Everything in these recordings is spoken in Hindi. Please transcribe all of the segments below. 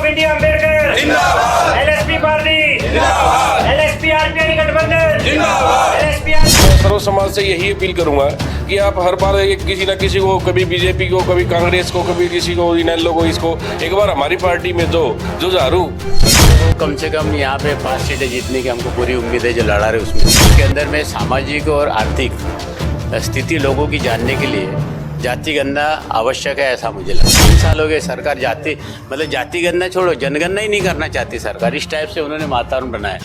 ऑफ इंडिया अम्बेडकर जिंदाबाद, एलएसपी पार्टी जिंदाबाद, एलएसपी आरपीआई गठबंधन जिंदाबाद, एलएसपी। सर्व समाज से यही अपील करूंगा कि आप हर बार किसी न किसी को, कभी बीजेपी को, कभी कांग्रेस को, कभी किसी को, इनेलो को, इसको एक बार हमारी पार्टी में दो जुझारू। कम से कम यहाँ पे 5 सीटें जीतने की हमको पूरी उम्मीद है जो लड़ा रहे उसमें। उसके अंदर में सामाजिक और आर्थिक स्थिति लोगों की जानने के लिए जाति गणना आवश्यक है, ऐसा मुझे लगता है। 3 साल हो गए सरकार जाति गणना छोड़ो, जनगणना ही नहीं करना चाहती सरकार। इस टाइप से उन्होंने वातावरण बनाया।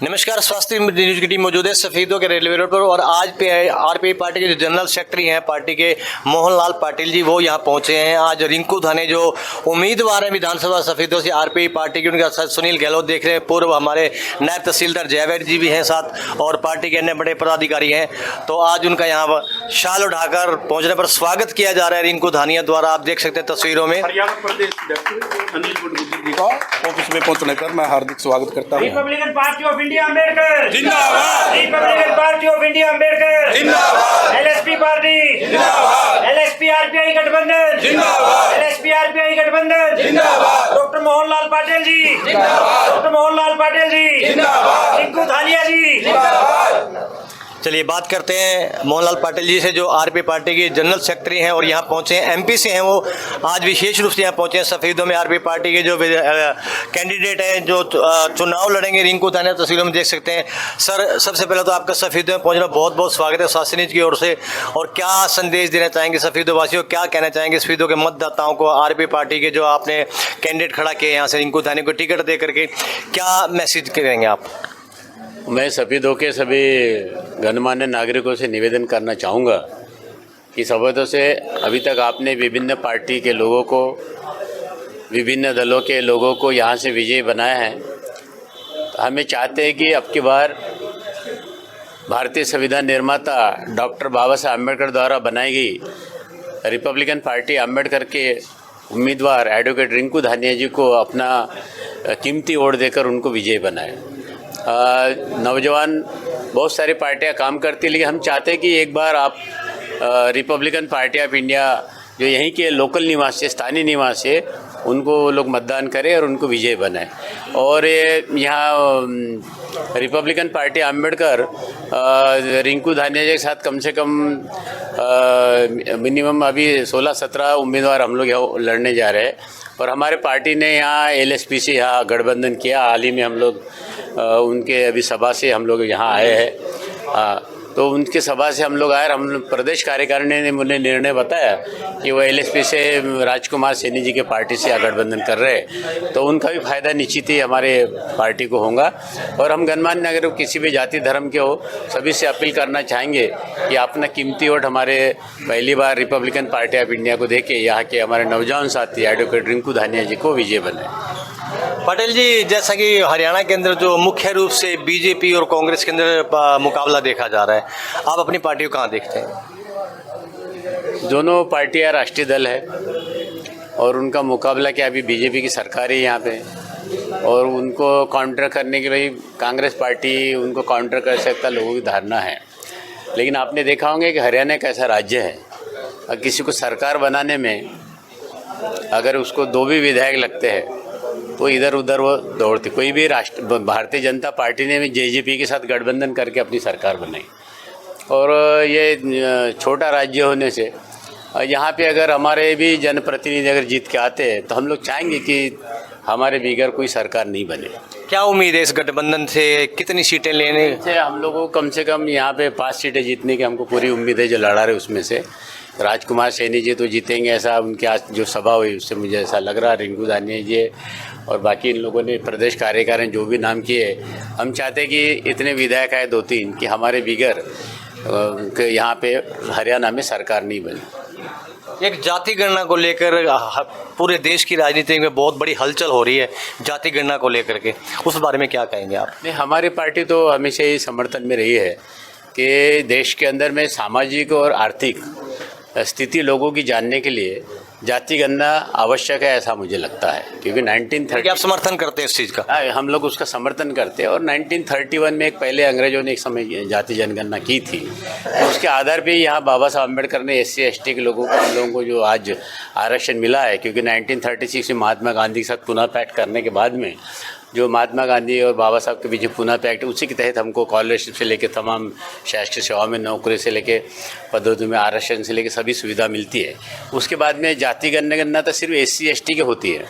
नमस्कार, स्वास्थ्य न्यूज की टीम मौजूद है सफेदों के रेलवे रोड पर और आज पे आरपीआई पार्टी के जो जनरल सेक्रेटरी हैं पार्टी के मोहनलाल पाटिल जी, वो यहाँ पहुंचे हैं। आज रिंकू धाने जो उम्मीदवार हैं विधानसभा सफेदों से आरपीआई पार्टी के, उनका साथ सुनील गहलोत देख रहे हैं, पूर्व हमारे नायब तहसीलदार जयवेद जी भी हैं साथ और पार्टी के अन्य बड़े पदाधिकारी हैं। तो आज उनका यहाँ शाल उठाकर पहुँचने पर स्वागत किया जा रहा है रिंकू धानिया द्वारा। आप देख सकते हैं तस्वीरों में। हरियाणा प्रदेश अध्यक्ष अनिल बुटगुजी जी का ऑफिस में पहुंचने पर मैं हार्दिक स्वागत करता हूं। Republican Party of India Ambedkar जिंदाबाद, Republican Party of India Ambedkar जिंदाबाद, एलएसपी पार्टी जिंदाबाद, एलएसपी आरपीआई गठबंधन जिंदाबाद, एलएसपी आरपीआई गठबंधन जिंदाबाद, डॉक्टर मोहनलाल पाटिल जी जिंदाबाद, डॉक्टर मोहनलाल पाटिल जी जिंदाबाद, रिंकू धानिया जी जिंदाबाद। चलिए बात करते हैं मोहनलाल पाटिल जी से जो आरपीआई पार्टी के जनरल सेक्रेटरी हैं और यहाँ पहुँचे हैं, एमपी से हैं। वो आज विशेष रूप से यहाँ पहुँचे हैं सफेदों में। आरपीआई पार्टी के जो कैंडिडेट हैं जो चुनाव लड़ेंगे रिंकू धानिया, तस्वीरों में देख सकते हैं। सर, सबसे पहले तो आपका सफेदों में पहुँचना बहुत बहुत स्वागत है स्वास्थ्य न्यूज की ओर से। और क्या संदेश देना चाहेंगे सफेदों वासियों, क्या कहना चाहेंगे सफेदों के मतदाताओं को, आरपीआई पार्टी के जो आपने कैंडिडेट खड़ा किए यहाँ से रिंकू धानिया को टिकट दे करके, क्या मैसेज करेंगे आप? मैं सफेदों के सभी गणमान्य नागरिकों से निवेदन करना चाहूँगा कि सफेदों से अभी तक आपने विभिन्न पार्टी के लोगों को, विभिन्न दलों के लोगों को यहाँ से विजयी बनाया है। तो हमें चाहते हैं कि अब की बार भारतीय संविधान निर्माता डॉक्टर बाबा साहब अम्बेडकर द्वारा बनाई गई रिपब्लिकन पार्टी अम्बेडकर के उम्मीदवार एडवोकेट रिंकू धानिया जी को अपना कीमती वोट देकर उनको विजयी बनाए। नौजवान बहुत सारी पार्टियां काम करती, लेकिन हम चाहते हैं कि एक बार आप रिपब्लिकन पार्टी ऑफ इंडिया जो यहीं के लोकल निवासी, स्थानीय निवासी, उनको लोग मतदान करें और उनको विजय बनाएं। और यहाँ रिपब्लिकन पार्टी अम्बेडकर रिंकू धानिया के साथ कम से कम मिनिमम अभी 16-17 उम्मीदवार हम लोग यहाँ लड़ने जा रहे हैं। और हमारे पार्टी ने यहाँ एलएसपी से यहाँ गठबंधन किया। हाल ही में हम लोग उनके अभी सभा से हम लोग यहाँ आए हैं। तो उनके सभा से हम लोग आए, हम प्रदेश कार्यकारिणी ने मुझे निर्णय बताया कि वो एलएसपी से राजकुमार सैनी जी के पार्टी से गठबंधन कर रहे हैं। तो उनका भी फायदा निश्चित ही हमारे पार्टी को होगा। और हम गणमान्य नागरिक किसी भी जाति धर्म के हो, सभी से अपील करना चाहेंगे कि अपना कीमती वोट हमारे पहली बार रिपब्लिकन पार्टी ऑफ इंडिया को देके यहाँ के हमारे नौजवान साथी एडवोकेट रिंकू धानिया जी को विजय बनाए। पटेल जी, जैसा कि हरियाणा के अंदर जो मुख्य रूप से बीजेपी और कांग्रेस के अंदर मुकाबला देखा जा रहा है, आप अपनी पार्टी को कहाँ देखते हैं? दोनों पार्टियां राष्ट्रीय दल है और उनका मुकाबला क्या, अभी बीजेपी की सरकार है यहाँ पे और उनको काउंटर करने के लिए कांग्रेस पार्टी उनको काउंटर कर सकता, लोगों की धारणा है। लेकिन आपने देखा होंगे कि हरियाणा एक ऐसा राज्य है, और किसी को सरकार बनाने में अगर उसको 2 भी विधायक लगते हैं तो इधर उधर वो दौड़ती। कोई भी भारतीय जनता पार्टी ने भी जेजेपी के साथ गठबंधन करके अपनी सरकार बनाई। और ये छोटा राज्य होने से यहाँ पे अगर हमारे भी जनप्रतिनिधि अगर जीत के आते हैं तो हम लोग चाहेंगे कि हमारे बिगैर कोई सरकार नहीं बने। क्या उम्मीद है इस गठबंधन से, कितनी सीटें लेने से? हम लोगों को कम से कम यहाँ पे 5 सीटें जीतने की हमको पूरी उम्मीद है। जो लड़ा रहे उसमें से राजकुमार सैनी जी तो जीतेंगे, ऐसा उनके आज जो सभा हुई उससे मुझे ऐसा लग रहा है। रिंकू धानिया जी और बाकी इन लोगों ने प्रदेश कार्यकारिणी जो भी नाम किए, हम चाहते हैं कि इतने विधायक आए 2-3 कि हमारे बिगैर यहाँ पे हरियाणा में सरकार नहीं बनी। एक जाति गणना को लेकर पूरे देश की राजनीति में बहुत बड़ी हलचल हो रही है, जाति गणना को लेकर के, उस बारे में क्या कहेंगे आप? नहीं, हमारी पार्टी तो हमेशा ही समर्थन में रही है कि देश के अंदर में सामाजिक और आर्थिक स्थिति लोगों की जानने के लिए जाति गणना आवश्यक है ऐसा मुझे लगता है, क्योंकि 1930 आप समर्थन करते हैं इस चीज़ का? हम लोग उसका समर्थन करते हैं। और 1931 में एक पहले अंग्रेजों ने एक समय जाति जनगणना की थी, तो उसके आधार पे यहाँ बाबा साहब अम्बेडकर ने SC ST के लोगों को, हम लोगों को जो आज आरक्षण मिला है, क्योंकि 1936 में महात्मा गांधी के साथ पुनः पैक्ट करने के बाद में जो महात्मा गांधी और बाबा साहब के बीच पुनः पैक्ट, उसी के तहत हमको स्कॉलरशिप से लेकर तमाम शासकीय सेवा में नौकरी से लेकर पदोन्नति में आरक्षण से लेकर सभी सुविधा मिलती है। उसके बाद में जाति गणना तो सिर्फ SC ST के होती है,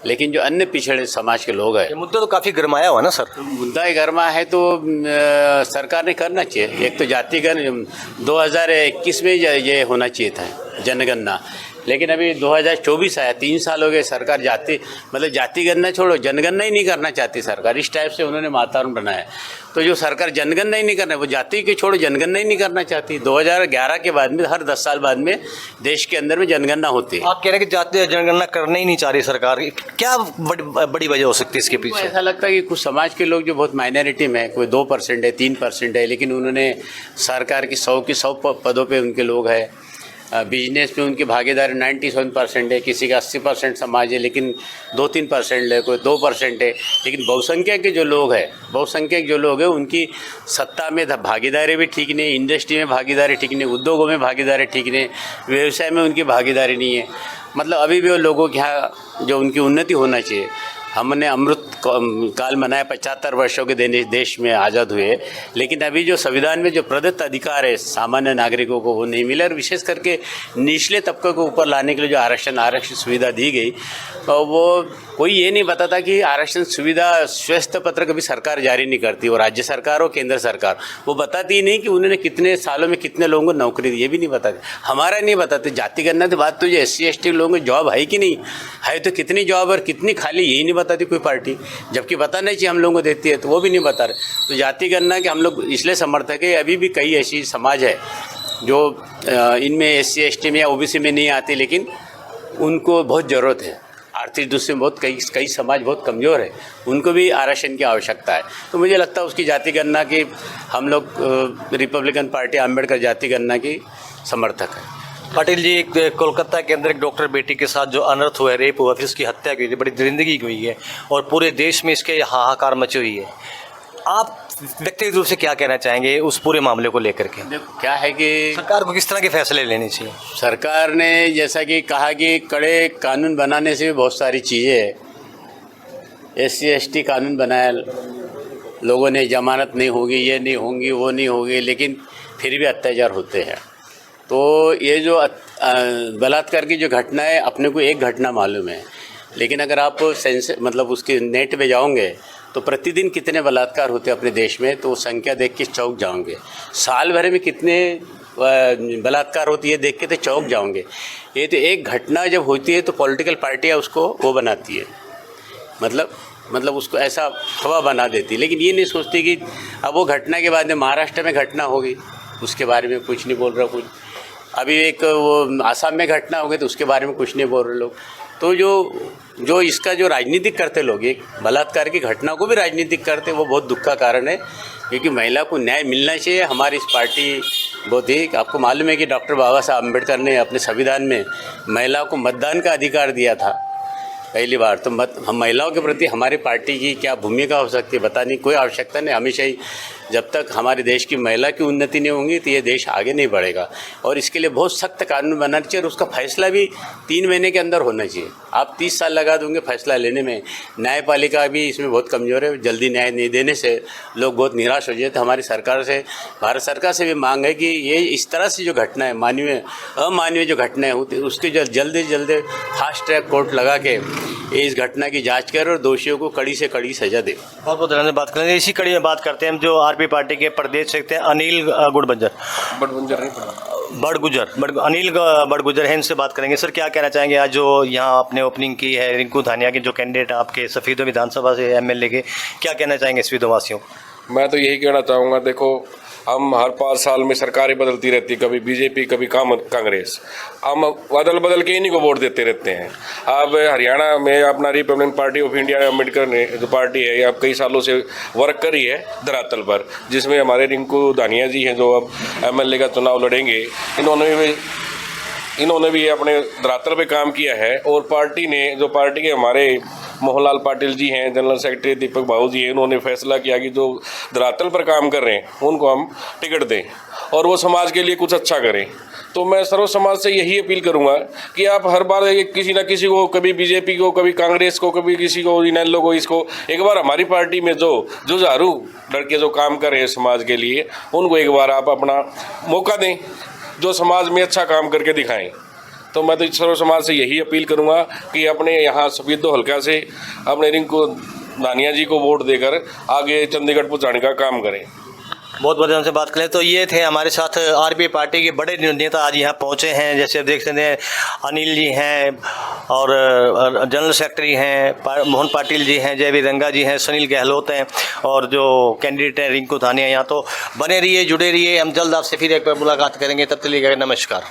लेकिन जो अन्य पिछड़े समाज के लोग हैं, ये मुद्दा तो काफ़ी गर्माया हुआ ना सर? मुद्दा ही गर्मा है तो सरकार ने करना चाहिए। एक तो जाति गण 2021 में ये होना चाहिए था जनगणना, लेकिन अभी 2024 आया, 3 साल हो गए, सरकार जाति गणना छोड़ो, जनगणना ही नहीं करना चाहती सरकार। इस टाइप से उन्होंने वातावरण बनाया। तो जो सरकार जनगणना ही नहीं करना, वो जाति के छोड़ो जनगणना ही नहीं करना चाहती। 2011 के बाद में हर 10 साल बाद में देश के अंदर में जनगणना होती है। आप कह रहे हैं कि जाति जनगणना करना ही नहीं चाह रही सरकार, क्या बड़ी वजह हो सकती है इसके पीछे? ऐसा लगता है कि कुछ समाज के लोग जो बहुत माइनॉरिटी में है, कोई 2% है, 3% है, लेकिन उन्होंने सरकार की 100 पदों पर उनके लोग हैं। बिजनेस में उनकी भागीदारी 97% है, किसी का 80% समाज है, लेकिन 2-3% है, कोई 2% है। लेकिन बहुसंख्यक जो लोग हैं उनकी सत्ता में भागीदारी भी ठीक नहीं, इंडस्ट्री में भागीदारी ठीक नहीं, उद्योगों में भागीदारी ठीक नहीं, व्यवसाय में उनकी भागीदारी नहीं है। मतलब अभी भी वो लोगों के यहाँ जो उनकी उन्नति होना चाहिए। हमने अमृत काल मनाया, 75 वर्षों के देश में आज़ाद हुए, लेकिन अभी जो संविधान में जो प्रदत्त अधिकार है सामान्य नागरिकों को वो नहीं मिला। और विशेष करके निचले तबके को ऊपर लाने के लिए जो आरक्षण सुविधा दी गई, वो कोई ये नहीं बताता कि आरक्षण सुविधा श्वेत पत्र कभी सरकार जारी नहीं करती, और राज्य सरकार और केंद्र सरकार वो बताती ही नहीं कि उन्होंने कितने सालों में कितने लोगों को नौकरी दी, ये भी नहीं बताते। हमारा नहीं बताते। जाति गणना की बात तो जो SC ST लोगों को जॉब है कि नहीं है, तो कितनी जॉब और कितनी खाली, यही नहीं बताती कोई पार्टी, जबकि बताना चाहिए हम लोगों को देती है, तो वो भी नहीं बता रहे। तो जाति गणना के हम लोग इसलिए समर्थक है। अभी भी कई ऐसी समाज है जो इनमें SC ST में या OBC में नहीं आती, लेकिन उनको बहुत ज़रूरत है। आर्थिक दृष्टि से बहुत कई समाज बहुत कमज़ोर है, उनको भी आरक्षण की आवश्यकता है। तो मुझे लगता है उसकी जाति गणना की हम लोग रिपब्लिकन पार्टी अम्बेडकर जाति गणना की समर्थक है। पाटिल जी, कोलकाता के अंदर एक डॉक्टर बेटी के साथ जो अनर्थ हुआ है, रेप हुआ, फिर उसकी हत्या की, बड़ी दरिंदगी हुई है और पूरे देश में इसके हाहाकार मची हुई है। आप व्यक्तिगत रूप से क्या कहना चाहेंगे उस पूरे मामले को लेकर के? देखो क्या है कि सरकार को किस तरह के फैसले लेने चाहिए? सरकार ने जैसा कि कहा कि कड़े कानून बनाने से भी बहुत सारी चीज़ें है। SC ST कानून बनाया, लोगों ने जमानत नहीं होगी, ये नहीं होंगी, वो नहीं होगी, लेकिन फिर भी अत्याचार होते हैं। तो ये जो बलात्कार की जो घटना है, अपने को एक घटना मालूम है, लेकिन अगर आप उसके नेट पे जाओगे तो प्रतिदिन कितने बलात्कार होते हैं अपने देश में, तो संख्या देख के चौंक जाओगे। साल भर में कितने बलात्कार होती है देख के तो चौंक जाओगे। ये तो एक घटना जब होती है तो पॉलिटिकल पार्टियाँ उसको वो बनाती है, मतलब उसको ऐसा हवा बना देती है, लेकिन ये नहीं सोचती कि अब वो घटना के बाद में महाराष्ट्र में घटना होगी, उसके बारे में कुछ नहीं बोल रहा कुछ। अभी एक वो आसाम में घटना हो गई तो उसके बारे में कुछ नहीं बोल रहे लोग। तो जो इसका जो राजनीतिक करते लोग, एक बलात्कार की घटना को भी राजनीतिक करते, वो बहुत दुख का कारण है, क्योंकि महिला को न्याय मिलना चाहिए। हमारी इस पार्टी बहुत ही, आपको मालूम है कि डॉक्टर बाबा साहब अम्बेडकर ने अपने संविधान में महिला को मतदान का अधिकार दिया था पहली बार। तो हम महिलाओं के प्रति हमारी पार्टी की क्या भूमिका हो सकती है बताने की कोई आवश्यकता नहीं। हमेशा ही जब तक हमारे देश की महिला की उन्नति नहीं होगी तो ये देश आगे नहीं बढ़ेगा, और इसके लिए बहुत सख्त कानून बनाना चाहिए, और उसका फैसला भी 3 महीने के अंदर होना चाहिए। आप 30 साल लगा दोगे फैसला लेने में। न्यायपालिका भी इसमें बहुत कमज़ोर है, जल्दी न्याय नहीं देने से लोग बहुत निराश हो जाते। तो हमारी सरकार से, भारत सरकार से भी मांग है कि ये इस तरह से जो घटना है, अमानवीय जो घटनाएँ होती है, उसकी जल्दी फास्ट ट्रैक कोर्ट लगा के इस घटना की जांच करे और दोषियों को कड़ी से कड़ी सजा दे। बहुत बहुत धन्यवाद। बात करेंगे इसी कड़ी में बात करते हैं हम जो आरपी पार्टी के प्रदेश सेक्रेटरी हैं अनिल बड़गुजर हैं, इनसे बात करेंगे। सर, क्या कहना चाहेंगे आज जो यहाँ आपने ओपनिंग की है रिंकू धानिया के जो कैंडिडेट आपके सफीदो विधानसभा से MLA के, क्या कहना चाहेंगे सफीदो वासियों? मैं तो यही कहना चाहूँगा, देखो हम हर 5 साल में सरकारें बदलती रहती, कभी बीजेपी कभी कांग्रेस, हम बदल के इन्हीं को वोट देते रहते हैं। अब हरियाणा में अपना Republican Party of India Ambedkar ने जो पार्टी है, ये अब कई सालों से वर्क करी है धरातल पर, जिसमें हमारे रिंकू धानिया जी हैं जो अब MLA का चुनाव लड़ेंगे। इन्होंने भी इन्होंने भी अपने धरातल पे काम किया है और पार्टी ने जो पार्टी के हमारे मोहनलाल पाटिल जी हैं, जनरल सेक्रेटरी दीपक बाबू जी हैं, उन्होंने फैसला किया कि जो धरातल पर काम कर रहे हैं उनको हम टिकट दें और वो समाज के लिए कुछ अच्छा करें। तो मैं सर्व समाज से यही अपील करूंगा कि आप हर बार किसी ना किसी को, कभी बीजेपी को, कभी कांग्रेस को, कभी किसी को, इनेलो को, इसको एक बार हमारी पार्टी में जो जुझारू लड़के जो काम कर रहे हैं समाज के लिए, उनको एक बार आप अपना मौका दें, जो समाज में अच्छा काम करके दिखाएं। तो मैं तो सर्व समाज से यही अपील करूंगा कि अपने यहाँ सफेदो हल्का से अपने रिंकू धानिया जी को वोट देकर आगे चंडीगढ़ पहुँचाने का काम करें। बहुत बढ़िया उनसे बात करें तो ये थे हमारे साथ आरपीआई पार्टी के बड़े नेता आज यहाँ पहुँचे हैं। जैसे आप देख सकते हैं अनिल जी हैं और जनरल सेक्रेटरी हैं, मोहन पाटिल जी हैं, जयवीर रंगा जी हैं, सुनील गहलोत हैं और जो कैंडिडेट हैं रिंकू धानिया। यहाँ तो बने रहिए, जुड़े रहिए, हम जल्द आपसे फिर एक बार मुलाकात करेंगे। तब तक के लिए नमस्कार।